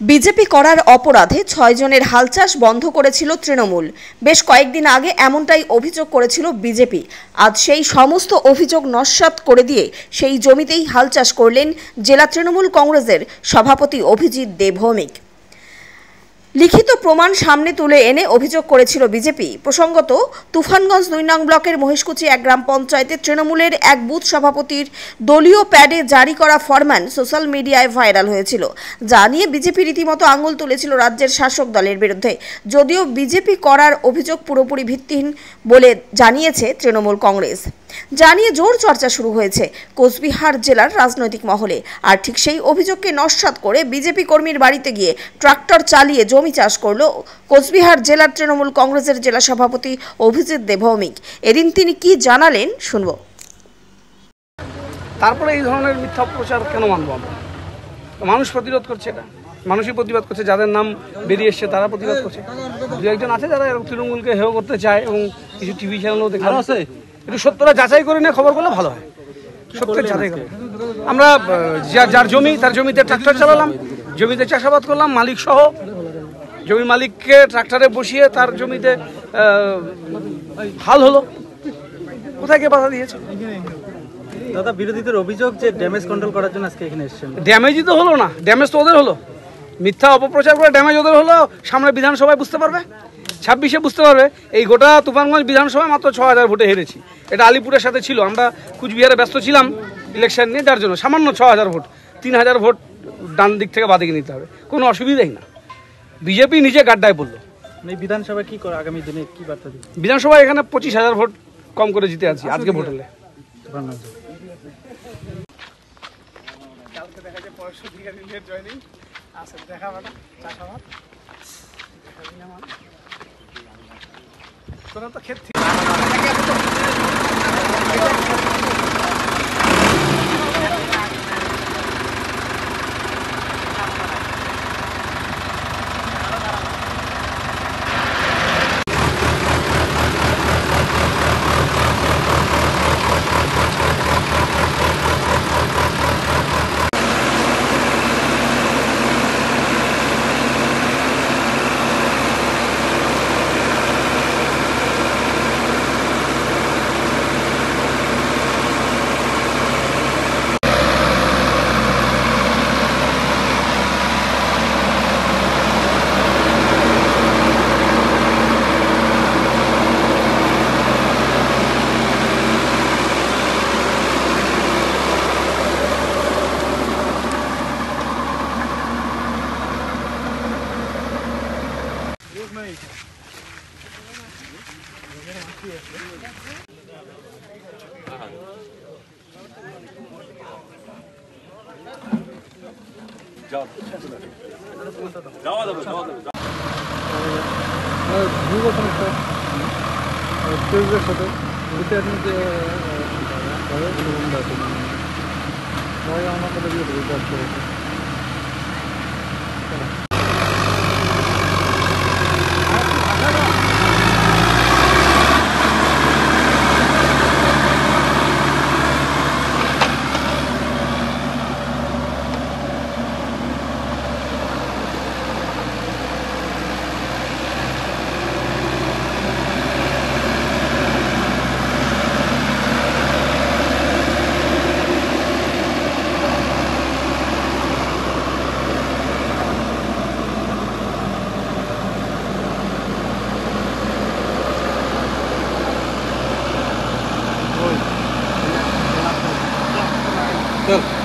BJP করার অপরাধে ৬ জনের হাল চাষ বন্ধ করেছিল তৃণমূল। বেশ কয়েকদিন আগে এমনটাই অভিযোগ করেছিল বিজেপি। আজ সেই সমস্ত অভিযোগ নস্যাৎ করে দিয়ে সেই জমিতেই হাল চাষ করলেন জেলা তৃণমূল কংগ্রেসের সভাপতি অভিজিৎ দেবভৌমিক। লিখিত প্রমাণ সামনে তুলে এনে অভিযোগ করেছিল বিজেপি। প্রসঙ্গত, তুফানগঞ্জ ২ নং ব্লকের মহিষকুচি এক গ্রাম পঞ্চায়েতে তৃণমূলের এক বুথ সভাপতির দলীয় প্যাডে জারি করা ফরমান সোশ্যাল মিডিয়ায় ভাইরাল হয়েছিল, যা নিয়ে বিজেপি রীতিমতো আঙুল তুলেছিল রাজ্যের শাসক দলের বিরুদ্ধে। যদিও বিজেপি করার অভিযোগ পুরোপুরি ভিত্তিহীন বলে জানিয়েছে তৃণমূল কংগ্রেস, যা নিয়ে জোর চর্চা শুরু হয়েছে কোচবিহার জেলার রাজনৈতিক মহলে। আর ঠিক সেই অভিযোগকে নস্যাৎ করে বিজেপি কর্মীর বাড়িতে গিয়ে ট্রাক্টর চালিয়ে জমি চাষ করল কোচবিহার জেলার তৃণমূল কংগ্রেসের জেলা সভাপতি অভিজিৎ দেবভৌমিক। এদিন তিনি কি জানালেন শুনব। তারপরে এই ধরনের মিথ্যা প্রচার কেন মানব আমরা? মানুষ প্রতিরোধ করছে, এটা মানুষই প্রতিবাদ করছে, যাদের নাম বেরিয়ে এসছে তারা প্রতিবাদ করছে। দু একজন আছে যারা তৃণমূলকে হেয় করতে চায় এবং কিছু টিভি চ্যানেলও দেখা আছে। একটু সত্যটা যাচাই করে নিয়ে খবর করলে ভালো হয়। সত্যের যাচাই করে আমরা যার জমি তার জমিতে ট্রাক্টর চালালাম, জমিতে চাষাবাদ করলাম, মালিক সহ জমির মালিককে ট্রাক্টরে বসিয়ে তার জমিতে হাল হলো। কোথায় কে বাধা দিয়েছে? দাদা, বিরোধীদের অভিযোগ যে ড্যামেজ কন্ট্রোল করার জন্য আজকে এখানে এসেছেন। ড্যামেজই তো হলো না, ড্যামেজ তো ওদের হলো। মিথ্যা অপপ্রচার করে ড্যামেজ ওদের হলো। সামনে বিধানসভায় বুঝতে পারবে, 26-এ বুঝতে পারবে। এই গোটা তুফানগঞ্জ বিধানসভায় মাত্র ৬,০০০ ভোটে হেরেছি। এটা আলিপুরের সাথে ছিল, আমরা কুচবিহারে ব্যস্ত ছিলাম ইলেকশন নিয়ে, যার জন্য সামান্য ৬,০০০ ভোট, ৩,০০০ ভোট ডান দিক থেকে বাদিকে নিতে হবে, কোনো অসুবিধাই না। বিজেপি নিজে গাড্ডায় পড়লো। এই বিধানসভায় কি করে আগামী দিনে কি বার্তা দিবে? বিধানসভায় এখানে ২৫,০০০ ভোট কম করে জিতে আছি আজকে ভোট হলে। তো ক্ষেত্রে Good.